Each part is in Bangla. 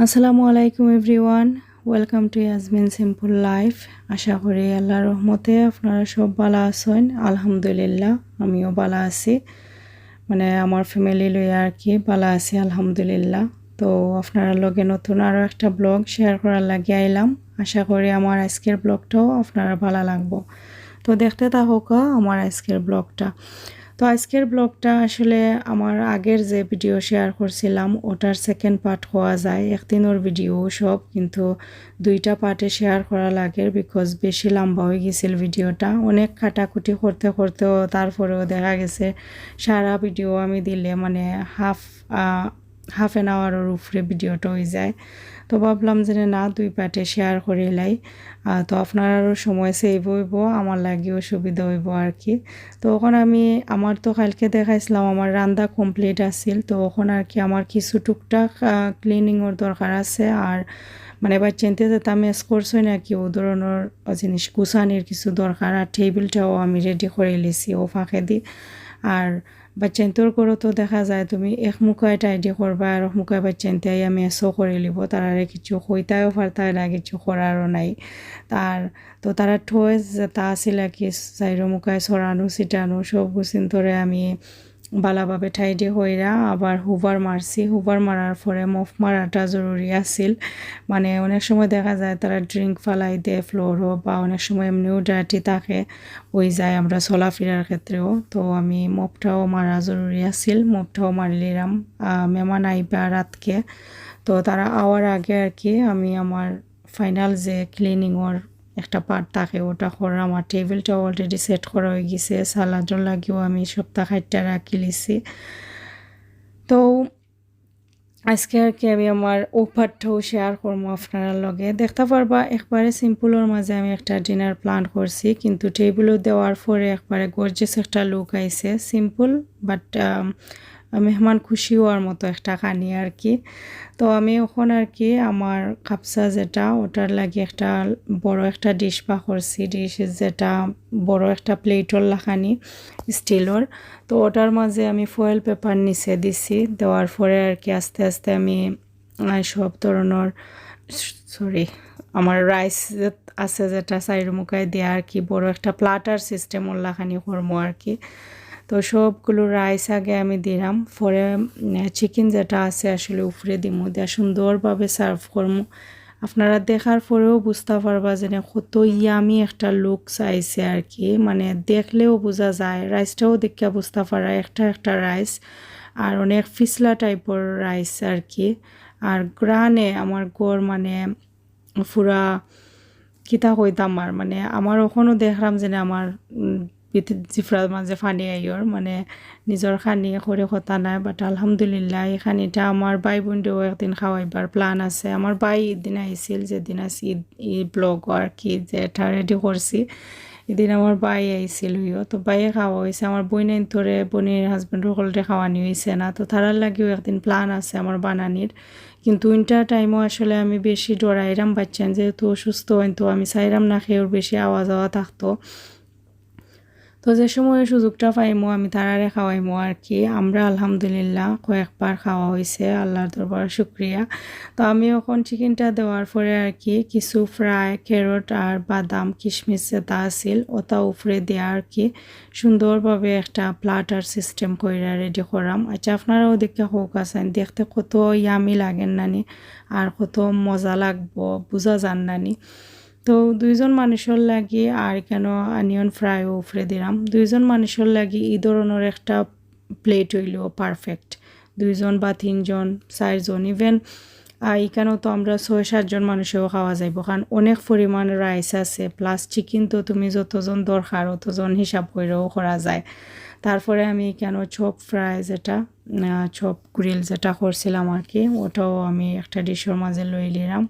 আসসালামু আলাইকুম everyone, welcome to Yasmin simple life. আশা করি আল্লাহর রহমতে আপনারা সব ভালো আছেন। আলহামদুলিল্লাহ আমিও ভালো আছি, মানে আমার ফ্যামিলি লইয়া আর কি ভালো আছি আলহামদুলিল্লাহ। তো আপনারা লগে নতুন আরও একটা ব্লগ শেয়ার করার লাগে আইলাম। আশা করি আমার আজকের ব্লগটাও আপনারা ভালো লাগবো। তো দেখতে থাকুক আমার আজকের ব্লগটা। তো আজকের ব্লগটা আসলে আমার আগের যে ভিডিও শেয়ার করছিলাম ওটার সেকেন্ড পার্ট হওয়া যায়, একদিনের ভিডিও সব, কিন্তু দুইটা পার্টে শেয়ার করা লাগে বিকজ বেশি লম্বা হয়ে গেছিল ভিডিওটা। অনেক কাটাকুটি করতে করতেও তারপরেও দেখা গেছে সারা ভিডিও আমি দিলে মানে হাফ অ্যান আওয়ারের উপরে ভিডিওটা হয়ে যায়। তো ভাবলাম যে না, দুই পার্টে শেয়ার করে লাই, তো আপনারও সময় সেভ হইব, আমার লাগেও সুবিধা হইব আর কি। তো ওখন আমার তো কালকে দেখাইছিলাম আমার রান্না কমপ্লিট আছিল। তো ওখন আর কি আমার কিছু টুকটাক ক্লিনিংয়ের দরকার আছে, আর মানে চিনতে যেতে আমি করছই নাকি ও ধরনের জিনিস গুছানির কিছু দরকার, আর টেবিলটাও আমি রেডি করে লিছি ও ফাঁকে দি। আর বাচ্চান্তর করো তো দেখা যায় তুমি এক মুখায় টাইডি করবা আর এক মুখায় বাচ্চান্তে আমি এসো করে লিব, তারা কিছু হইতাও পারতায় না, কিছু করারও নাই। তার তো তারা ঠোয় তা আছিল কি চাইরো মুখায় ছড়ানো ছিটানো সব গুছিন ধরে আমি ভালোভাবে ঠাইডি হইরা আবার হুভার মারছি। হুভার মারার পরে মফ মারাটা জরুরি আছিল, মানে অনেক সময় দেখা যায় তারা ড্রিঙ্ক ফালাই দেয় ফ্লোরও, বা অনেক সময় এমনিও ডার্টি থাকে হয়ে যায় আমরা চলাফেরার ক্ষেত্রেও। তো আমি মপটাও মারা জরুরি আছিল, মপটাও মারিলাম মেহমান আইবা রাতকে। তো তারা আওয়ার আগে আর কি আমি আমার ফাইনাল যে ক্লিনিংয়ের একটা পার্ট থাকে ওটা করা। আমার টেবিলটাও অলরেডি সেট করা হয়ে গেছে, সালাডর লাগেও আমি সপ্তাহ খাইটটা রাখি লিছি। তো আজকে আর কি আমি আমার ও পার্টটাও শেয়ার করবো আপনারা লগে। দেখতে পারবা একবারে সিম্পলের মাঝে আমি একটা ডিনার প্ল্যান করছি, কিন্তু টেবিলও দেওয়ার পরে একবারে গর্জিয়াস একটা লুক আইছে। সিম্পল বাট মেহমান খুশি হওয়ার মতো একটা খানি আর কি। তো আমি ওখানে আর কি আমার কাপসা যেটা ওটার লাগে একটা বড় একটা ডিশ বা করছি, ডিশ যেটা বড় একটা প্লেটর লাখানি স্টিলর। তো ওটার মাঝে আমি ফয়েল পেপার নিচে দিছি, দেওয়ার পরে আর কি আস্তে আস্তে আমি সব ধরনের আমার রাইস আছে যেটা সাইড মুখায় দেওয়া আর কি বড় একটা প্লাটার সিস্টেম ওল্লাখানি করবো আর কি। তো সবগুলো রাইস আগে আমি দিলাম, পরে চিকেন যেটা আছে আসলে উপরে দিমু, দেওয়া সুন্দরভাবে সার্ভ করবো। আপনারা দেখার পরেও বুঝতে পারবা যে কত ইয়ামি একটা লুক চাইছে আর কি, মানে দেখলেও বোঝা যায়। রাইসটাও দেখে বুঝতে পারা একটা একটা রাইস, আর অনেক ফিসলা টাইপের রাইস আর কি। আর গ্রানে আমার গোর মানে পুরা কিতা কইতাম, আর মানে আমার ওখানেও দেখলাম যে আমার জিফরার মাঝে ফানি আইয়র, মানে নিজের খানি করে কথা নাই, বাট আলহামদুলিল্লাহ এই খানিটা আমার ভাই বোনদেরও একদিন খাওয়াইবার প্ল্যান আছে। আমার ভাই ঈদ আইছিল, যেদিন আছে ঈদ ব্লগ আর কি যেটা রেডি করছি, এদিন আমার ভাই আইছিল হইও। তো ভাইয়ে খাওয়া হয়েছে, আমার বোনের তোরে বোনের হাজব্যান্ডের হলটে খাওয়ানি হয়েছে না। তো তারার লাগেও একদিন প্ল্যান আছে আমার বানানির, কিন্তু উইন্টার টাইমও আসলে আমি বেশি ডরাইরাম বাচ্চান যেহেতু অসুস্থ হইন, তো আমি চাইরাম না খেয়েও বেশি আওয়াজ থাকতো। তো যে সময় সুযোগটা পাইমো আমি তারারে খাওয়াইমো আর কি। আমরা আলহামদুলিল্লাহ কয়েকবার খাওয়া হয়েছে, আল্লাহর দরবার শুক্রিয়া। তো আমি এখন চিকেনটা দেওয়ার পরে আর কি কিছু ফ্রাই ক্যারট আর বাদাম কিশমিশ যেটা আছিল ওটা উপরে দেওয়া আর কি সুন্দরভাবে একটা প্লাটার সিস্টেম করে রেডি করাম। আচ্ছা আপনারাও দেখে হোক আছেন, দেখতে কত ইয়ামি লাগেন নানি আর কত মজা লাগবো বোঝা যান নানি। তো দুইজন মানুষের লাগি আর কেন অনিয়ন ফ্রাইও উপরে দিলাম। দুইজন মানুষের লাগি এই ধরনের একটা প্লেট হইল পারফেক্ট। দুইজন বা তিনজন চারজন ইভেন এখানেও তো আমরা 6-7 জন মানুষেও খাওয়া যাইব, কারণ অনেক পরিমাণ রাইস আছে, প্লাস চিকেন তো তুমি যতজন দরকার অতজন হিসাব করেও করা যায়। তারপরে আমি কেন চপ ফ্রাই যেটা চপ গ্রিল যেটা করছিলাম আর কি ওটাও আমি একটা ডিশের মাঝে লই নিলাম।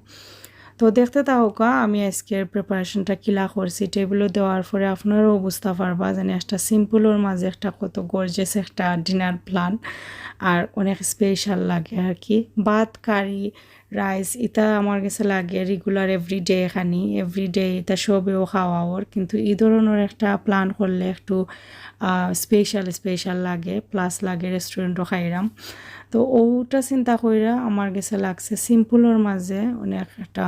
তো দেখতে থাকা আমি আজকের প্রিপারেশনটা কিলা করছি টেবিলও দেওয়ার পরে আপনারাও বুঝতে পারবা যেন একটা সিম্পলের মাঝে একটা কত গর্জিয়াস একটা ডিনার প্ল্যান আর অনেক স্পেশাল লাগে আর কি। ভাত কারি রাইস এটা আমার কাছে লাগে রেগুলার এভরিডে, এখানে এভরিডে এটা সবেও খাওয়া ওর, কিন্তু এই ধরনের একটা প্ল্যান করলে একটু স্পেশাল লাগে, প্লাস লাগে রেস্টুরেন্টও খাইরাম। তো ওটা চিন্তা কইরা আমার কাছে লাগছে সিম্পলের মাঝে অনেক একটা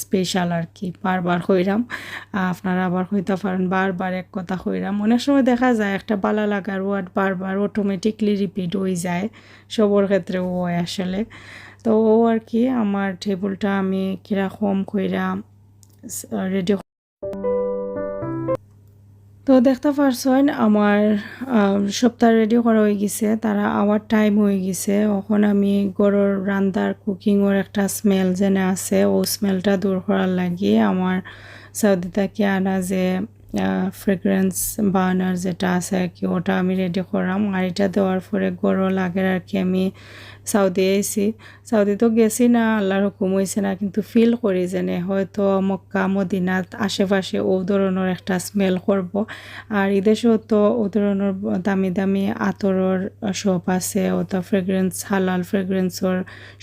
স্পেশাল আর কি বারবার কইরাম আপনারা আবার হইতে পারেন বারবার এক কথা কইরাম অনেক সময় দেখা যায় একটা বালা লাগার ওয়ার্ড বারবার অটোমেটিকলি রিপিট হয়ে যায় সবার ক্ষেত্রে ও হয় আসলে তো ও আর কি আমার টেবিলটা আমি কিরকম কইরা রেডি তো দেখতে পারছেন আমার সপ্তাহ রেডি করা হয়ে গেছে তারা আওয়ার টাইম হয়ে গেছে এখন আমি গরুর রান্দার কুকিংয়ের একটা স্মেল যেন আছে ও স্মেলটা দূর করার লাগিয়ে আমার সৌদি থেকে আনা যে ফ্রেগ্রেন্স বার্নার যেটা আছে আর কি ওটা আমি রেডি করলাম আর এটা দেওয়ার পরে গরু লাগের আর কি আমি সাউদি আইছি সাউদি তো গেছি না আল্লাহর হুকুম হয়েছে না কিন্তু ফিল করি যেনে হয়তো মক্কা মদিনাত আশেপাশে ও ধরনের একটা স্মেল করব আর এদেশেও তো ও ধরনের দামি দামি আতরের শপ আছে ও তো ফ্রেগ্রেন্স হালাল ফ্রেগ্রেন্সর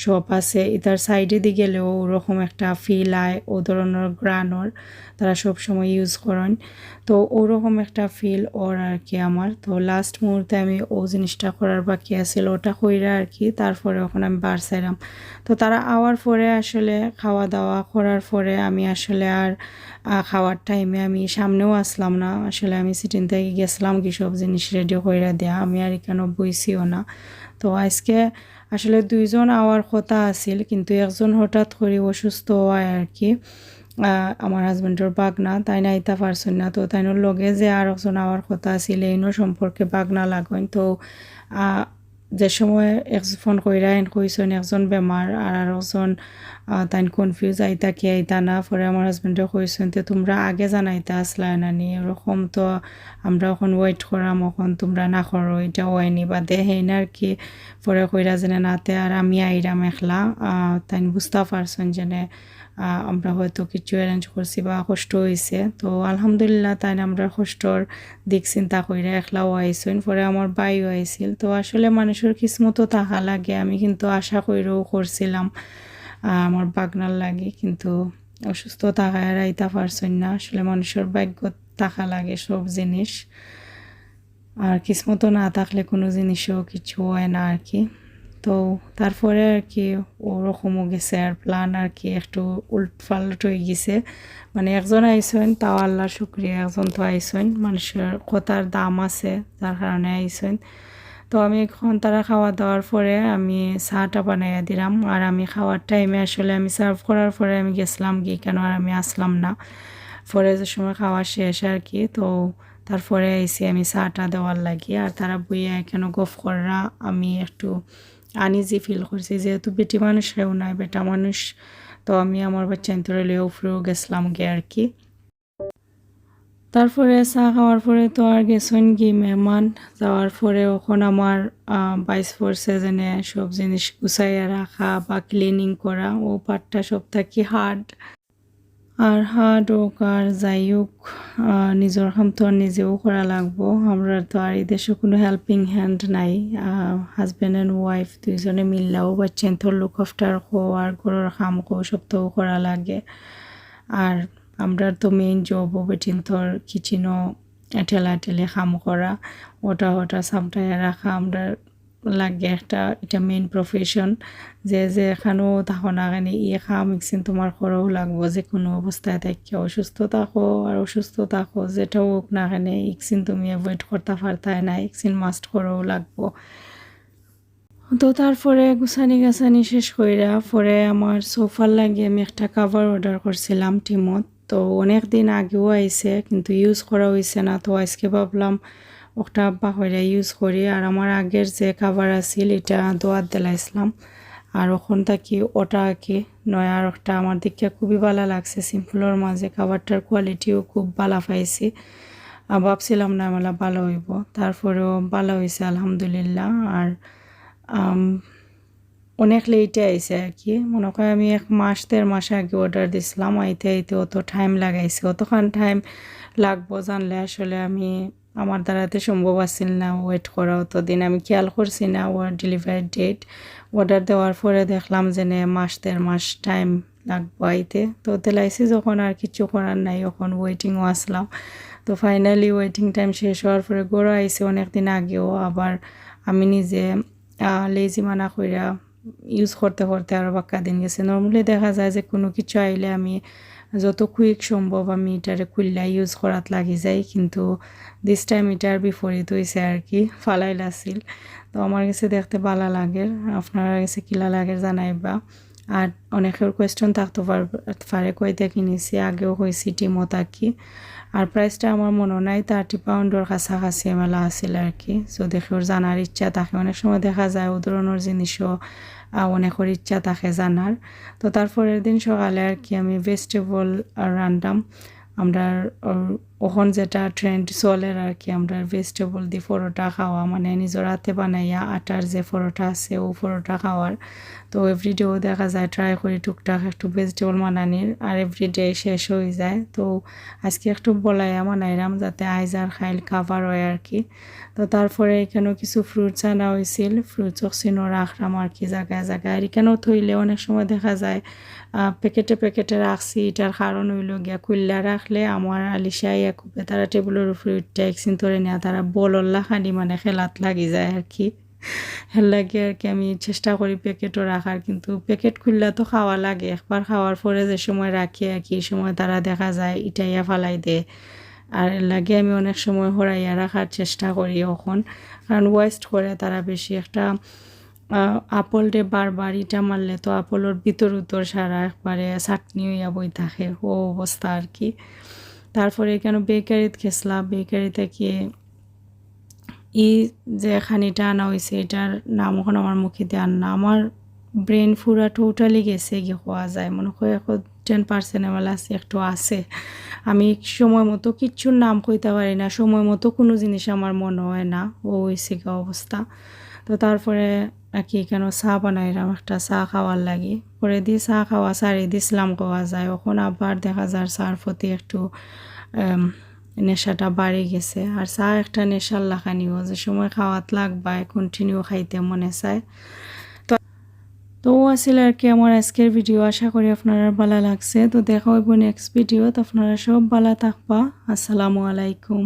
শপ আছে এটার সাইডে দিয়ে গেলেও ওরকম একটা ফিল আয় ও ধরনের গ্রানর তারা সব সময় ইউজ করেন তো ওরকম একটা ফিল ওর আর কি আমার তো লাস্ট মুহূর্তে আমি ও জিনিসটা করার বাকি আছিল ওটা কইরা আর কি তারপরে ওখানে আমি বাড়ছিলাম তো তারা আওয়ার পরে আসলে খাওয়া দাওয়া করার পরে আমি আসলে আর খাওয়ার টাইমে আমি সামনেও আসলাম না আসলে আমি সিটিং থেকে গেছিলাম কি সব জিনিস রেডি কইরা দেয়া আমি আর এখানে বইছিও না তো আজকে আসলে দুইজন আওয়ার কথা আছিল কিন্তু একজন হঠাৎ করে অসুস্থ হয় আর কি আমার হাজব্যান্ডের বাগনা তাই না আইতা পারছেন না তো তাইনোর লগে যে আর একজন আওয়ার কথা আছিল এইনো সম্পর্কে বাগনা লাগেন তো যে সময় ফোন কইরা কইছেন একজন বেমার আর একজন তাই কনফিউজ আইতা কি আইতা না পরে আমার হাজব্যান্ডে কইছেন তো তোমরা আগে জানাইতা আসলাই না নি এরকম তো আমরা এখন ওয়েট করাম এখন তোমরা না করো এটা হয়নি বা দেহেই না আর কি পরে কইরা যেনে নাতে আর আমি আইরাম একলা তাই বুঝতে পারছেন যেনে আমরা হয়তো কিছু অ্যারেঞ্জ করছি বা কষ্ট হয়েছে তো আলহামদুলিল্লাহ তাই আমরা কষ্টর দিক চিন্তা কইরা একলাও আইসেন পরে আমার বাইও আইছিল তো আসলে মানুষের কিসমতো থাকা লাগে আমি কিন্তু আশা কইরেও করছিলাম আমার বাগনার লাগে কিন্তু অসুস্থ থাকায় আর আইতা পারছেন না আসলে মানুষের ভাগ্য থাকা লাগে সব জিনিস আর কিসমতো না থাকলে কোনো জিনিসও কিছু হয় না আর কি তো তারপরে আর কি ওরকমও গেছে আর প্ল্যান আর কি একটু উল্টপাল্ট হয়ে গেছে মানে একজন আইসেন তাও আল্লাহর শুক্রিয়া একজন তো আইসেন মানুষের কথার দাম আছে যার কারণে আইসেন তো আমি এখন তারা খাওয়া দাওয়ার পরে আমি চাটা বানাইয়া দিলাম আর আমি খাওয়ার টাইমে আসলে আমি সার্ভ করার পরে আমি গেছিলাম কি কেন আর আমি আসলাম না পরে যে সময় খাওয়া শেষ আর কি তো তারপরে আইসি আমি চাটা দেওয়ার লাগি আর তারা বইয়া কেন গফ করা আমি একটু আনইজি ফিল করছি যেহেতু বেটি মানুষেও নাই বেটা মানুষ তো আমি আমার বাচ্চা ইন্তরে লিয়ে উপরেও গেছিলাম গে আর কি তারপরে চা খাওয়ার পরে তো আর গেছেন কি মেহমান যাওয়ার পরে ওখন আমার বাইশ ফোর্সে যেনে সব জিনিস গুছাইয়া রাখা বা ক্লিনিং করা ও পার্টটা সব থাকি হার্ড আর হার্ড হোক আর যাই হোক নিজের কাম তো আর নিজেও করা লাগবো আমরা তো আর এই দেশে কোনো হেল্পিং হ্যান্ড নাই হাজব্যান্ড অ্যান্ড ওয়াইফ দুইজনে মিললেও বাচ্চেন তোর লুক আফটার কো আর ঘরের কাম কো সব তো করা লাগে আর আমরা তো মেইন জবও বেটিন তোর কিচেনও ঠেলা ঠেলে কাম করা ওটা সামটাইয়া রাখা আমরা লাগে একটা এটা মেইন প্রফেশন যে এখানেও থাকো না এখানে খাম একদিন তোমার করেও লাগবো যে কোনো অবস্থায় থাকি অসুস্থ থাকো আর অসুস্থ থাকো যেটাও হোক না এখানে একদিন তুমি অ্যাভয়েড করতে পারতায় না একদিন মাস্ট করেও লাগবো তো তারপরে গুছানি শেষ কইরা পরে আমার সোফার লাগে আমি একটা কাভার অর্ডার করছিলাম টিমত তো অনেক দিন আগেও আইছে কিন্তু ইউজ করা হয়েছে না তো আজকে ভাবলাম ওটা বাহরে ইউজ করি আর আমার আগের যে কাভার আছিল এটা দোয়াত দিলাইছিলাম আর ওখান থাকি ওটা আর কি নয় আর একটা আমার দিকে খুবই ভালো লাগছে সিম্পলের মাঝে কাভারটার কোয়ালিটিও খুব ভালো পাইছি ভাবছিলাম না আমার ভালো হইব তারপরেও ভালো হয়েছে আলহামদুলিল্লাহ আর অনেক লেটে আইছে আর কি মনে করে আমি 1-1.5 মাস আগে অর্ডার দিছিলাম আইতে অত টাইম লাগাইছে অতক্ষণ টাইম লাগবো জানলে আসলে আমি আমার দ্বারাতে সম্ভব আসছিল না ওয়েট করা অতদিন আমি খেয়াল করছি না ওর ডেলিভারি ডেট অর্ডার দেওয়ার পরে দেখলাম যে 1-1.5 মাস টাইম লাগবো আইতে তো তেলাইছি যখন আর কিছু করার নাই এখন ওয়েটিংও আসলাম তো ফাইনালি ওয়েটিং টাইম শেষ হওয়ার পরে গড়ো আইছে অনেকদিন আগেও আবার আমি নিজে লেজি মানা কইরা ইউজ করতে করতে আরও বাক্কা দিন গেছে। নর্মালি দেখা যায় যে কোনো কিছু আইলে আমি যত কুইক সম্ভব আমি এটারে খুললা ইউজ করাত লাগি যাই, কিন্তু দিস টাইম এটার বিপরীত হয়েছে আর কি, ফালাইল আসিল। তো আমার কাছে দেখতে ভালো লাগে, আপনারা কাছে কিলা লাগে জানাইবা। আর অনেকের কোয়েশ্চন থাকতে পারে কইতে কিনেছি, আগেও কইছি টিমত আর কি। আর প্রাইসটা আমার মনে নাই 30 পাউন্ডের কাছাকাছি মেলা আছিল আর কি। সো দেখেও জানার ইচ্ছা থাকে, অনেক সময় দেখা যায় ও ধরনের জিনিসও অনেকের ইচ্ছা থাকে জানার। তো তারপরের দিন সকালে আর কি আমি ভেজিটেবল রান্নাম। আমরা ওখন যেটা ট্রেন্ড চলের আর কি, আমরা ভেজিটেবল দিয়ে পরোটা খাওয়া, মানে নিজের হাতে বানাইয়া আটার যে পরোটা আছে ও পরোটা খাওয়ার। তো এভরিডেও দেখা যায় ট্রাই করি টুকটাক একটু ভেজিটেবল বানানির, আর এভরিডে শেষ হয়ে যায়। তো আজকে একটু বলাইয়া বানাইলাম যাতে আইজ আর খাইল খাবার হয় আর কি। তো তারপরে এখানেও কিছু ফ্রুটস আনা হয়েছিল, ফ্রুটস অক্সিনও রাখলাম আর কি জায়গায় জায়গায়। আর এখানেও থইলে অনেক সময় দেখা যায় প্যাকেটে প্যাকেটে রাখছি, এটার কারণ হইল গিয়া খুললা রাখলে আমার আলিশাই একবে তারা টেবিলের উপরে উঠতে একদিন ধরে নেওয়া তারা বলল্লা খানি মানে খেলাত লাগি যায় আর কি। হেল লাগে আর কি আমি চেষ্টা করি প্যাকেটও রাখার, কিন্তু প্যাকেট খুললা তো খাওয়া লাগে, একবার খাওয়ার পরে যে সময় রাখি আর কি সময় তারা দেখা যায় ইটাইয়া ফালাই দেয়। আর এর লাগে আমি অনেক সময় হরাইয়া রাখার চেষ্টা করি এখন, কারণ ওয়েস্ট করে তারা বেশি। একটা আপলটে বারবার ইটা মারলে তো আপলের ভিতর উত্তর সারা একবারে চাটনি হইয়া বই থাকে, ও অবস্থা আর কি। তারপরে এখানে বেকারিতে গেছিলাম, বেকারিতে গিয়ে যে খানিটা আনা হয়েছে এটার নাম এখন আমার মুখে দিয়ে আন না, আমার ব্রেন পুরা টোটালি গেছে গিয়ে হওয়া যায় মনে হয় এখন 10% এমএল আছে একটু আছে। আমি সময় মতো কিচ্ছুর নাম কইতে পারি না, সময় মতো কোনো জিনিস আমার মনে হয় না, ও হয়েছে গিয়ে অবস্থা। তো তারপরে আর কি কেন চা বানাইলাম, একটা চা খাওয়ার লাগি, পরে দিয়ে চা খাওয়া সারি দিছিলাম খাওয়া যায়। এখন আবার দেখা যায় চার প্রতি একটু নেশাটা বাড়ে গেছে। আর চা একটা নেশার লাখানিও, যে সময় খাওয়াত লাগবা কন্টিনিউ খাইতে মনে চায়। তো আসলে আর কি আমার আজকের ভিডিও, আশা করি আপনারা ভালো লাগছে। তো দেখা হইব নেক্সট ভিডিও, তো আপনারা সব ভালো থাকবা। আসসালামু আলাইকুম।